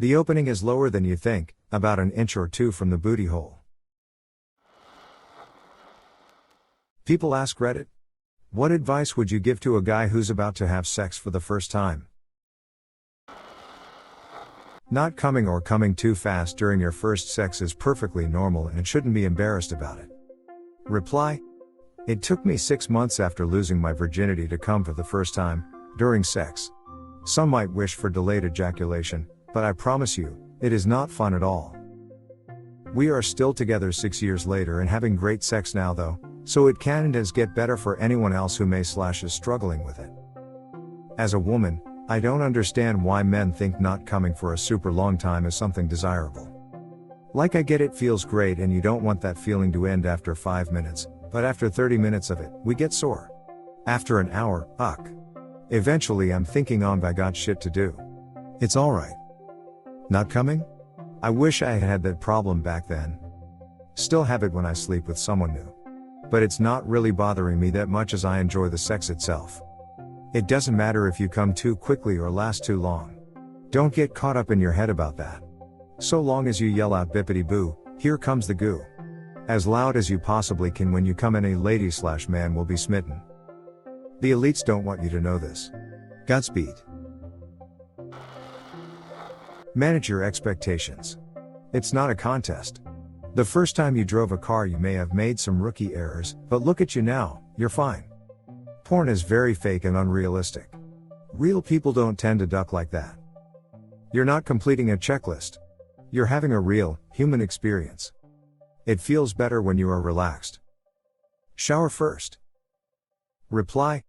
The opening is lower than you think, about an inch or two from the booty hole. People ask Reddit, what advice would you give to a guy who's about to have sex for the first time? Not coming or coming too fast during your first sex is perfectly normal and shouldn't be embarrassed about it. Reply, it took me 6 months after losing my virginity to come for the first time, during sex. Some might wish for delayed ejaculation, but I promise you, it is not fun at all. We are still together 6 years later and having great sex now though, so it can and does get better for anyone else who may / is struggling with it. As a woman, I don't understand why men think not coming for a super long time is something desirable. Like I get it feels great and you don't want that feeling to end after 5 minutes, but after 30 minutes of it, we get sore. After an hour, Eventually I'm thinking I got shit to do. It's alright. Not coming? I wish I had had that problem back then. Still have it when I sleep with someone new. But it's not really bothering me that much as I enjoy the sex itself. It doesn't matter if you come too quickly or last too long. Don't get caught up in your head about that. So long as you yell out bippity boo, here comes the goo. As loud as you possibly can when you come, any lady / man will be smitten. The elites don't want you to know this. Godspeed. Manage your expectations. It's not a contest. The first time you drove a car you may have made some rookie errors, but look at you now, you're fine. Porn is very fake and unrealistic. Real people don't tend to duck like that. You're not completing a checklist. You're having a real, human experience. It feels better when you are relaxed. Shower first. Reply,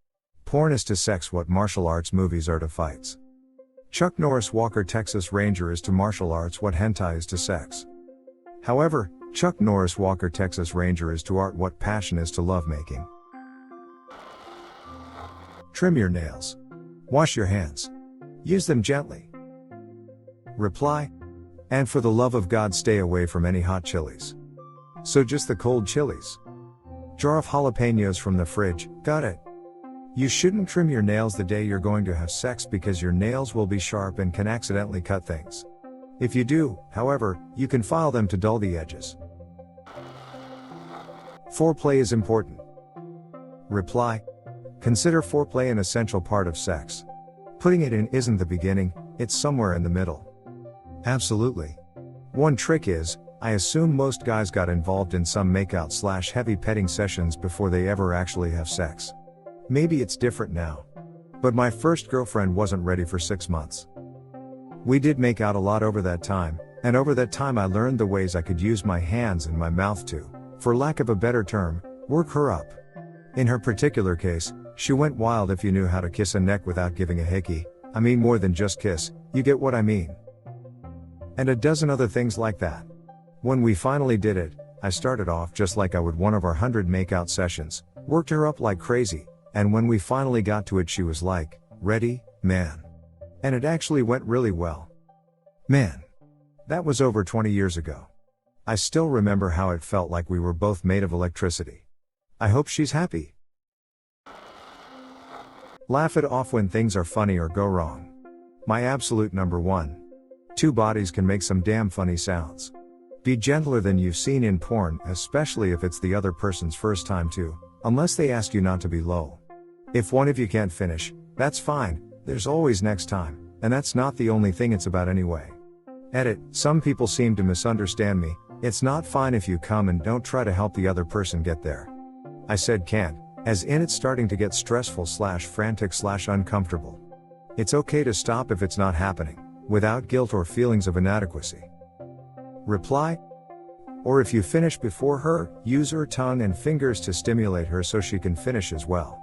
porn is to sex what martial arts movies are to fights. Chuck Norris Walker Texas Ranger is to martial arts what hentai is to sex. However, Chuck Norris Walker Texas Ranger is to art what passion is to lovemaking. Trim your nails. Wash your hands. Use them gently. Reply, and for the love of God stay away from any hot chilies. So just the cold chilies. Jar of jalapenos from the fridge, got it. You shouldn't trim your nails the day you're going to have sex because your nails will be sharp and can accidentally cut things. If you do, however, you can file them to dull the edges. Foreplay is important. Reply, consider foreplay an essential part of sex. Putting it in isn't the beginning, it's somewhere in the middle. Absolutely. One trick is, I assume most guys got involved in some makeout / heavy petting sessions before they ever actually have sex. Maybe it's different now. But my first girlfriend wasn't ready for 6 months. We did make out a lot over that time, and over that time I learned the ways I could use my hands and my mouth to, for lack of a better term, work her up. In her particular case, she went wild if you knew how to kiss a neck without giving a hickey. I mean more than just kiss, you get what I mean. And a dozen other things like that. When we finally did it, I started off just like I would one of our 100 makeout sessions, worked her up like crazy, and when we finally got to it she was like, ready, man. And it actually went really well. Man. That was over 20 years ago. I still remember how it felt like we were both made of electricity. I hope she's happy. Laugh it off when things are funny or go wrong. My absolute number one. Two bodies can make some damn funny sounds. Be gentler than you've seen in porn, especially if it's the other person's first time too, unless they ask you not to be low. If one of you can't finish, that's fine, there's always next time, and that's not the only thing it's about anyway. Edit, some people seem to misunderstand me, it's not fine if you come and don't try to help the other person get there. I said can't, as in it's starting to get stressful / frantic / uncomfortable. It's okay to stop if it's not happening, without guilt or feelings of inadequacy. Reply, or if you finish before her, use her tongue and fingers to stimulate her so she can finish as well.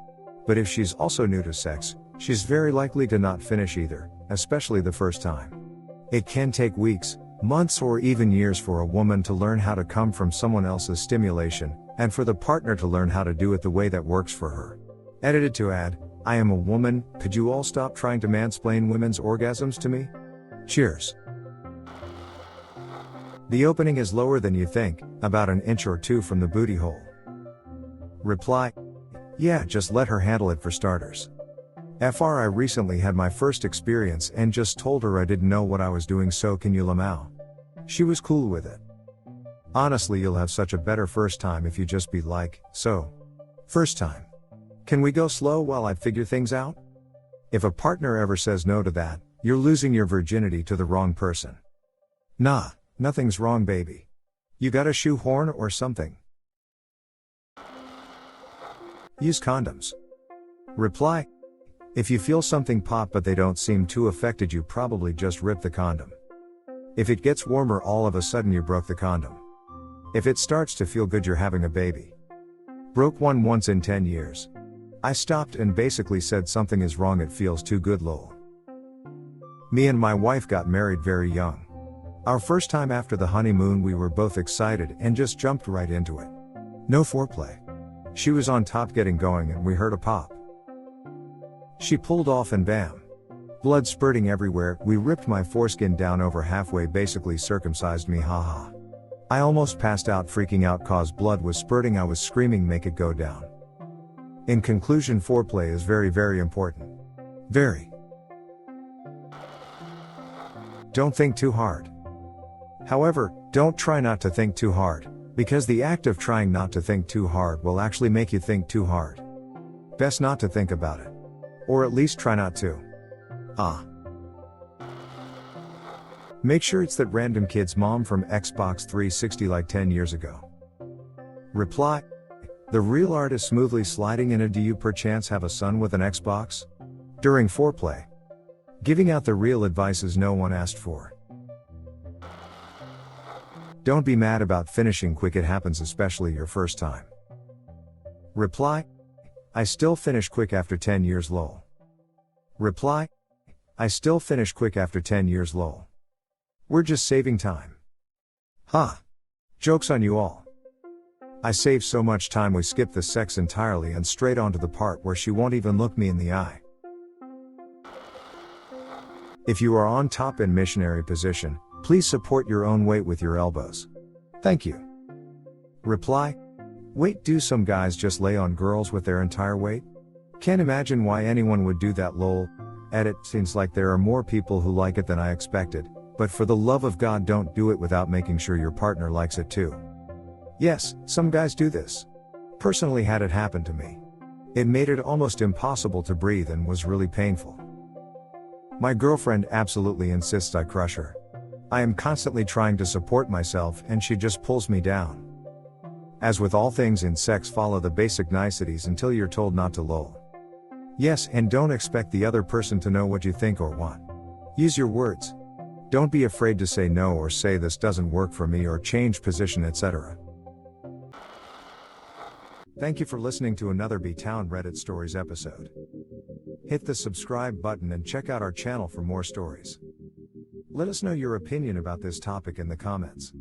But if she's also new to sex, she's very likely to not finish either, especially the first time. It can take weeks, months or even years for a woman to learn how to come from someone else's stimulation, and for the partner to learn how to do it the way that works for her. Edited to add, I am a woman, could you all stop trying to mansplain women's orgasms to me? Cheers. The opening is lower than you think, about an inch or two from the booty hole. Reply, yeah, just let her handle it for starters. FR, I recently had my first experience and just told her I didn't know what I was doing, so can you lamau? She was cool with it. Honestly, you'll have such a better first time if you just be like, so. First time. Can we go slow while I figure things out? If a partner ever says no to that, you're losing your virginity to the wrong person. Nah, nothing's wrong, baby. You got a shoehorn or something? Use condoms. Reply. If you feel something pop but they don't seem too affected, you probably just rip the condom. If it gets warmer all of a sudden, you broke the condom. If it starts to feel good, you're having a baby. Broke one once in 10 years. I stopped and basically said something is wrong, it feels too good, lol. Me and my wife got married very young. Our first time after the honeymoon, we were both excited and just jumped right into it. No foreplay. She was on top getting going and we heard a pop. She pulled off and bam. Blood spurting everywhere. We ripped my foreskin down over halfway, basically circumcised me, haha. I almost passed out freaking out cause blood was spurting. I was screaming, make it go down. In conclusion, foreplay is very, very important. Very. Don't think too hard. However, don't try not to think too hard, because the act of trying not to think too hard will actually make you think too hard. Best not to think about it. Or at least try not to. Make sure it's that random kid's mom from Xbox 360 like 10 years ago. Reply. The real art is smoothly sliding in a. Do you perchance have a son with an Xbox? During foreplay. Giving out the real advices no one asked for. Don't be mad about finishing quick, it happens, especially your first time. Reply. I still finish quick after 10 years, lol. Reply. I still finish quick after 10 years, lol. We're just saving time. Ha. Joke's on you all. I save so much time, we skip the sex entirely and straight onto the part where she won't even look me in the eye. If you are on top in missionary position, please support your own weight with your elbows. Thank you. Reply. Wait, do some guys just lay on girls with their entire weight? Can't imagine why anyone would do that, lol. Edit. Seems like there are more people who like it than I expected, but for the love of God, don't do it without making sure your partner likes it too. Yes, some guys do this. Personally had it happen to me. It made it almost impossible to breathe and was really painful. My girlfriend absolutely insists I crush her. I am constantly trying to support myself and she just pulls me down. As with all things in sex, follow the basic niceties until you're told not to, lol. Yes, and don't expect the other person to know what you think or want. Use your words. Don't be afraid to say no or say this doesn't work for me or change position, etc. Thank you for listening to another B-Town Reddit Stories episode. Hit the subscribe button and check out our channel for more stories. Let us know your opinion about this topic in the comments.